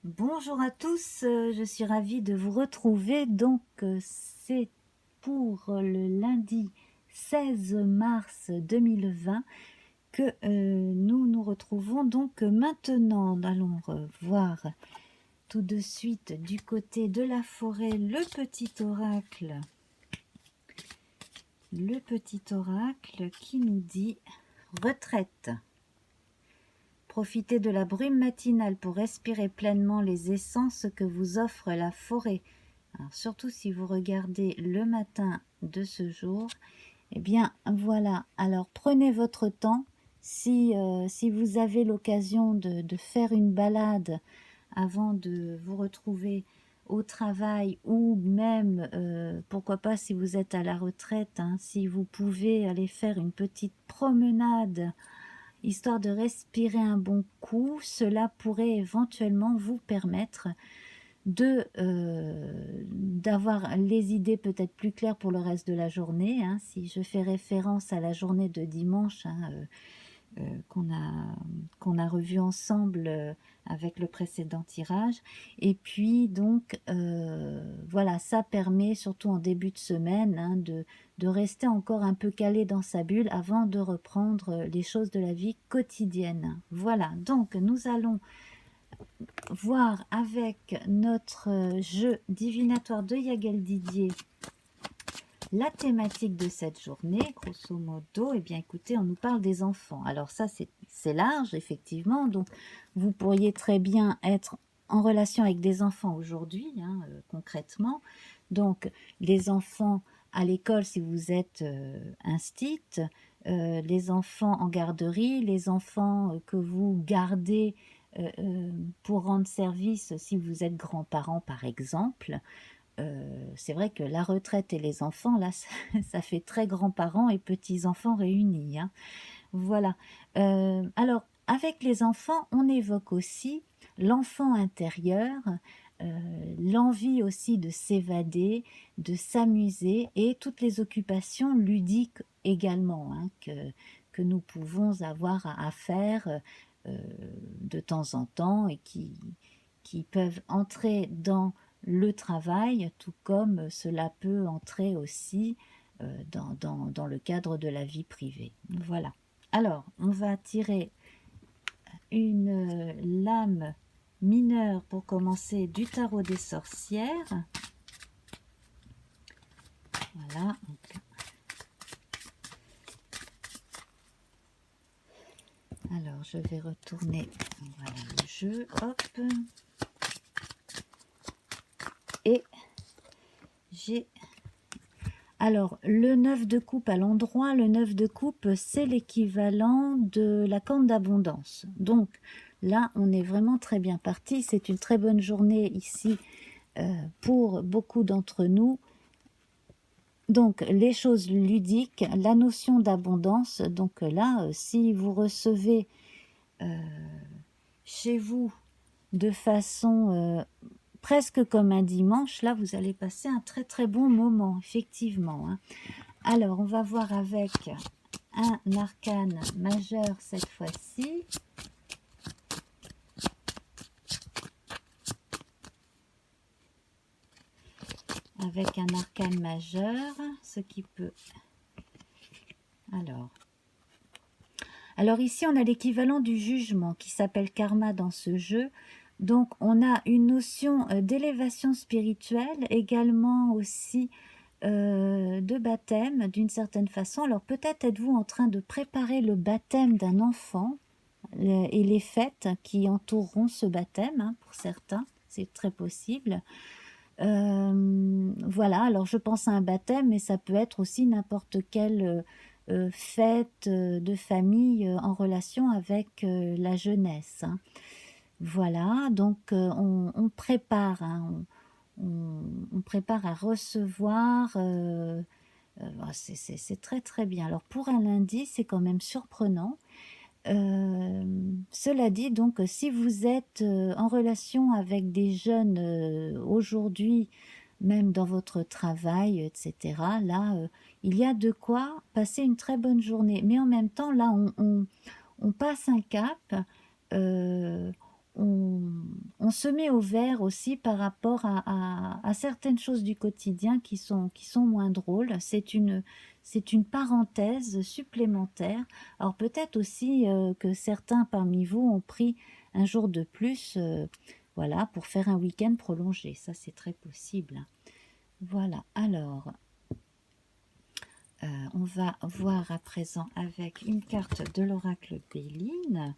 Bonjour à tous, je suis ravie de vous retrouver. Donc, c'est pour le lundi 16 mars 2020 que nous nous retrouvons. Donc, maintenant, allons voir tout de suite du côté de la forêt le petit oracle qui nous dit retraite. Profitez de la brume matinale pour respirer pleinement les essences que vous offre la forêt. Alors, surtout si vous regardez le matin de ce jour, eh bien voilà, alors prenez votre temps. Si vous avez l'occasion de faire une balade avant de vous retrouver au travail, ou même, pourquoi pas si vous êtes à la retraite, hein, si vous pouvez aller faire une petite promenade histoire de respirer un bon coup, cela pourrait éventuellement vous permettre d'avoir les idées peut-être plus claires pour le reste de la journée, hein. Si je fais référence à la journée de dimanche, hein, qu'on a revu ensemble avec le précédent tirage. Et puis donc voilà, ça permet surtout en début de semaine, hein, de rester encore un peu calé dans sa bulle avant de reprendre les choses de la vie quotidienne. Voilà, donc nous allons voir avec notre jeu divinatoire de Yagel Didier la thématique de cette journée, grosso modo. Eh bien écoutez, on nous parle des enfants. Alors ça c'est large effectivement, donc vous pourriez très bien être en relation avec des enfants aujourd'hui, hein, concrètement. Donc les enfants à l'école si vous êtes instite, les enfants en garderie, les enfants que vous gardez pour rendre service si vous êtes grands-parents par exemple. C'est vrai que la retraite et les enfants, là, ça fait très grands-parents et petits-enfants réunis, hein. Voilà. Alors, avec les enfants, on évoque aussi l'enfant intérieur, l'envie aussi de s'évader, de s'amuser et toutes les occupations ludiques également, hein, que nous pouvons avoir à faire euh, de temps en temps et qui peuvent entrer dans le travail, tout comme cela peut entrer aussi dans le cadre de la vie privée. Voilà. Alors, on va tirer une lame mineure pour commencer du tarot des sorcières. Voilà. Alors, je vais retourner voilà, le jeu. Hop. Et j'ai... Alors, le 9 de coupe à l'endroit, le 9 de coupe, c'est l'équivalent de la corne d'abondance. Donc, là, on est vraiment très bien parti. C'est une très bonne journée ici pour beaucoup d'entre nous. Donc, les choses ludiques, la notion d'abondance. Donc là, si vous recevez chez vous de façon presque comme un dimanche, là, vous allez passer un très très bon moment, effectivement, hein. Alors, on va voir avec un arcane majeur cette fois-ci. Avec un arcane majeur, ce qui peut... Alors ici, on a l'équivalent du jugement qui s'appelle karma dans ce jeu. Donc, on a une notion d'élévation spirituelle, également aussi de baptême d'une certaine façon. Alors, peut-être êtes-vous en train de préparer le baptême d'un enfant et les fêtes qui entoureront ce baptême, hein, pour certains, c'est très possible. Voilà, alors je pense à un baptême, mais ça peut être aussi n'importe quelle fête de famille en relation avec la jeunesse, hein. Voilà, donc on prépare, hein, on prépare à recevoir, c'est très très bien. Alors pour un lundi, c'est quand même surprenant. Cela dit, donc, si vous êtes en relation avec des jeunes aujourd'hui, même dans votre travail, etc., là, il y a de quoi passer une très bonne journée. Mais en même temps, là, on passe un cap, euh, on, on se met au vert aussi par rapport à certaines choses du quotidien qui sont moins drôles. C'est une parenthèse supplémentaire. Alors peut-être aussi que certains parmi vous ont pris un jour de plus, voilà, pour faire un week-end prolongé. Ça, c'est très possible. Voilà, alors, on va voir à présent avec une carte de l'oracle Béline.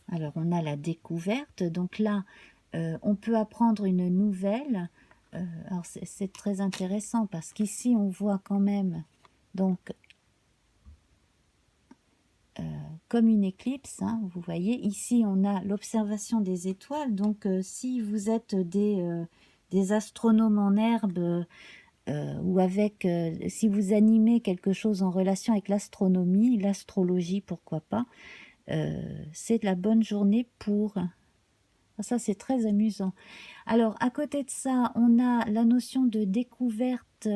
Alors, on a la découverte. Donc là, on peut apprendre une nouvelle. Alors, c'est très intéressant parce qu'ici, on voit quand même, donc, comme une éclipse, hein, vous voyez. Ici, on a l'observation des étoiles. Donc, si vous êtes des astronomes en herbe, ou avec, si vous animez quelque chose en relation avec l'astronomie, l'astrologie, pourquoi pas, c'est de la bonne journée pour... Ça, c'est très amusant. Alors, à côté de ça, on a la notion de découverte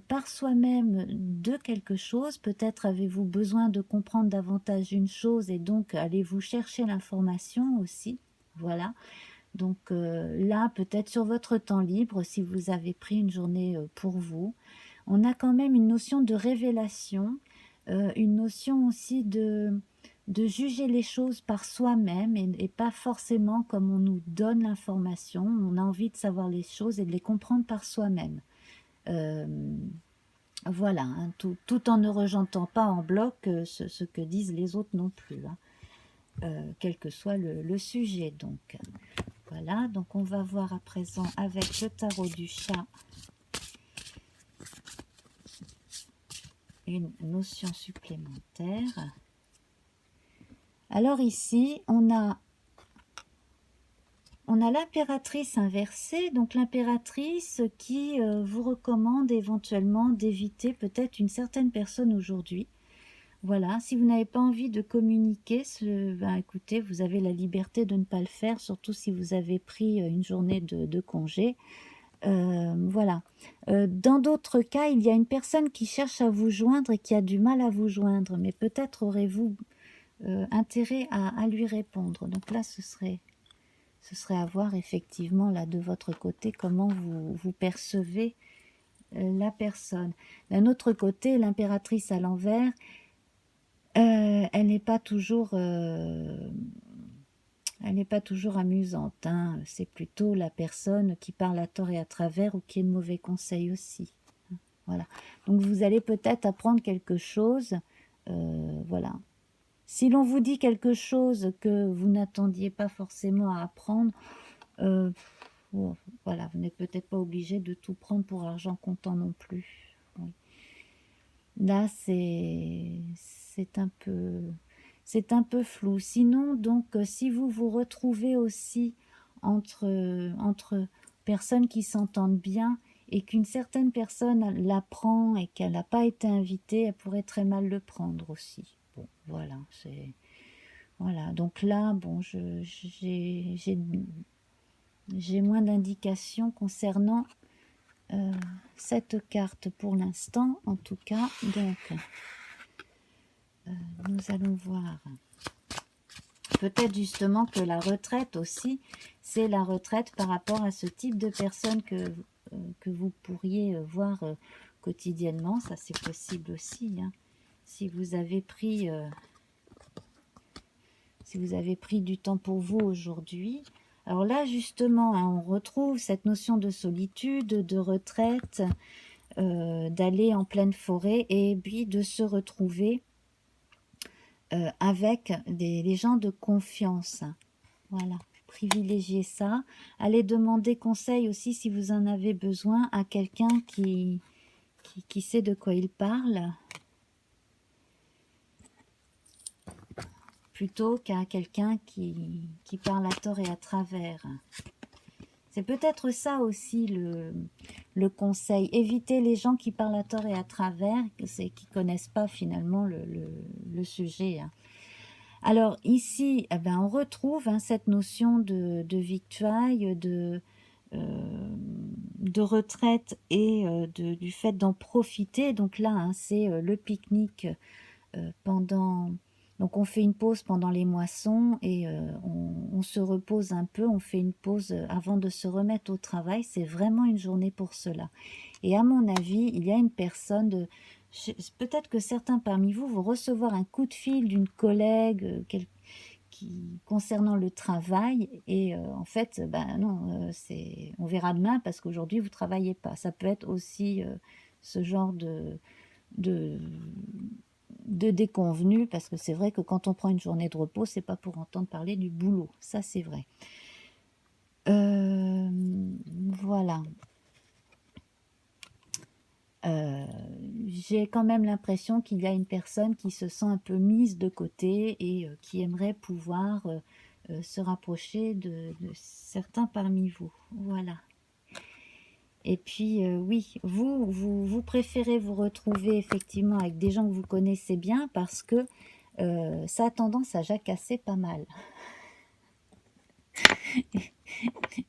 par soi-même de quelque chose. Peut-être avez-vous besoin de comprendre davantage une chose et donc allez-vous chercher l'information aussi. Voilà. Donc là, peut-être sur votre temps libre, si vous avez pris une journée pour vous, on a quand même une notion de révélation, une notion aussi de juger les choses par soi-même et pas forcément comme on nous donne l'information. On a envie de savoir les choses et de les comprendre par soi-même. Euh, voilà, hein, tout en ne rejetant pas en bloc ce que disent les autres non plus, hein, quel que soit le sujet. Donc, voilà, donc on va voir à présent avec le tarot du chat une notion supplémentaire. Alors ici, on a l'impératrice inversée, donc l'impératrice qui vous recommande éventuellement d'éviter peut-être une certaine personne aujourd'hui. Voilà, si vous n'avez pas envie de communiquer, ben, écoutez, vous avez la liberté de ne pas le faire, surtout si vous avez pris une journée de congé. Voilà. Dans d'autres cas, il y a une personne qui cherche à vous joindre et qui a du mal à vous joindre, mais peut-être aurez-vous intérêt à lui répondre. Donc là, ce serait à voir effectivement là de votre côté comment vous percevez la personne. D'un autre côté, l'impératrice à l'envers, elle n'est pas toujours amusante, hein. C'est plutôt la personne qui parle à tort et à travers ou qui est de mauvais conseils aussi. Voilà. Donc vous allez peut-être apprendre quelque chose. Voilà. Si l'on vous dit quelque chose que vous n'attendiez pas forcément à apprendre, bon, voilà, vous n'êtes peut-être pas obligé de tout prendre pour argent comptant non plus. Oui. Là, c'est un peu flou. Sinon, donc, si vous vous retrouvez aussi entre personnes qui s'entendent bien et qu'une certaine personne l'apprend et qu'elle n'a pas été invitée, elle pourrait très mal le prendre aussi. Bon, voilà, voilà. Donc là, bon, j'ai moins d'indications concernant cette carte pour l'instant, en tout cas. Donc, nous allons voir. Peut-être justement que la retraite aussi, c'est la retraite par rapport à ce type de personne que vous pourriez voir quotidiennement. Ça, c'est possible aussi, hein. Si vous avez pris du temps pour vous aujourd'hui. Alors là, justement, hein, on retrouve cette notion de solitude, de retraite, d'aller en pleine forêt et puis de se retrouver avec des gens de confiance. Voilà, privilégiez ça. Allez demander conseil aussi si vous en avez besoin à quelqu'un qui sait de quoi il parle, plutôt qu'à quelqu'un qui parle à tort et à travers. C'est peut-être ça aussi le conseil. Évitez les gens qui parlent à tort et à travers, qui ne connaissent pas finalement le sujet, hein. Alors ici, eh ben, on retrouve, hein, cette notion de victuailles, de retraite et du fait d'en profiter. Donc là, hein, c'est le pique-nique pendant Donc on fait une pause pendant les moissons et on se repose un peu, on fait une pause avant de se remettre au travail. C'est vraiment une journée pour cela. Et à mon avis, il y a une personne peut-être que certains parmi vous vont recevoir un coup de fil d'une collègue concernant le travail et en fait, ben non, on verra demain parce qu'aujourd'hui vous travaillez pas. Ça peut être aussi ce genre de, de déconvenu parce que c'est vrai que quand on prend une journée de repos, c'est pas pour entendre parler du boulot. Ça, c'est vrai. Voilà. J'ai quand même l'impression qu'il y a une personne qui se sent un peu mise de côté et qui aimerait pouvoir se rapprocher de certains parmi vous. Voilà. Et puis oui, vous préférez vous retrouver effectivement avec des gens que vous connaissez bien parce que ça a tendance à jacasser pas mal.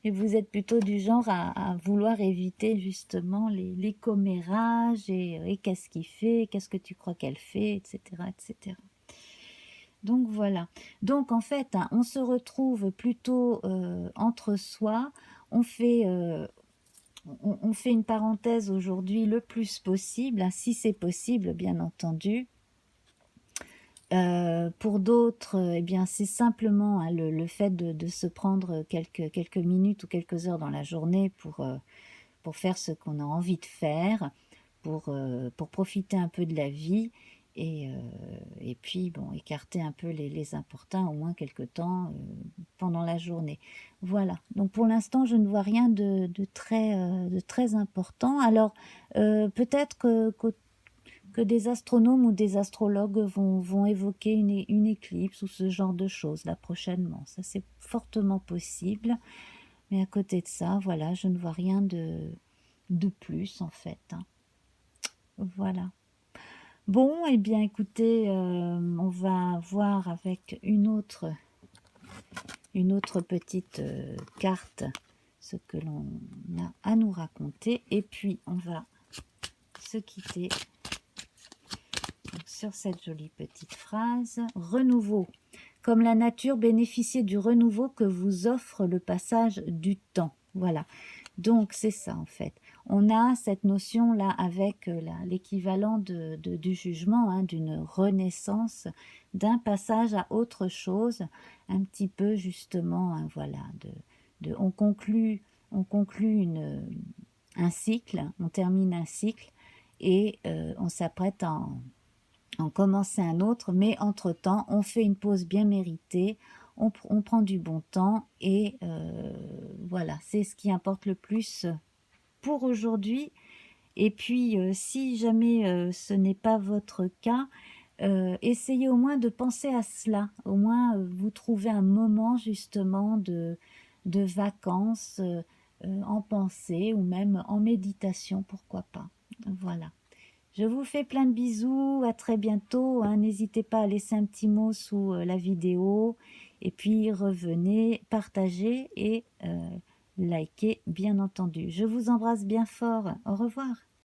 Et vous êtes plutôt du genre à vouloir éviter justement les commérages et qu'est-ce qu'il fait, qu'est-ce que tu crois qu'elle fait, etc., etc. Donc voilà. Donc en fait, hein, on se retrouve plutôt entre soi. On fait, on fait une parenthèse aujourd'hui le plus possible, hein, si c'est possible, bien entendu. Pour d'autres, eh bien, c'est simplement hein, le fait de se prendre quelques minutes ou quelques heures dans la journée pour faire ce qu'on a envie de faire, pour profiter un peu de la vie et puis bon, écarter un peu les importuns au moins quelque temps pendant la journée. Voilà, donc pour l'instant je ne vois rien de très important. Alors peut-être que des astronomes ou des astrologues vont évoquer une éclipse ou ce genre de choses là prochainement. Ça c'est fortement possible. Mais à côté de ça, voilà, je ne vois rien de plus en fait, hein. Voilà. Bon, eh bien écoutez, on va voir avec une autre petite carte ce que l'on a à nous raconter. Et puis on va se quitter sur cette jolie petite phrase. Renouveau. Comme la nature, bénéficiez du renouveau que vous offre le passage du temps. Voilà. Donc c'est ça en fait. On a cette notion là avec l'équivalent du jugement, hein, d'une renaissance, d'un passage à autre chose, un petit peu justement, hein, voilà, on conclut un cycle, on termine un cycle et on s'apprête à en commencer un autre, mais entre-temps, on fait une pause bien méritée, on prend du bon temps et voilà, c'est ce qui importe le plus pour aujourd'hui. Et puis, si jamais ce n'est pas votre cas, essayez au moins de penser à cela. Au moins, vous trouvez un moment justement de vacances en pensée ou même en méditation, pourquoi pas. Voilà. Je vous fais plein de bisous, à très bientôt, hein. N'hésitez pas à laisser un petit mot sous la vidéo et puis revenez, partagez et likez bien entendu. Je vous embrasse bien fort, au revoir.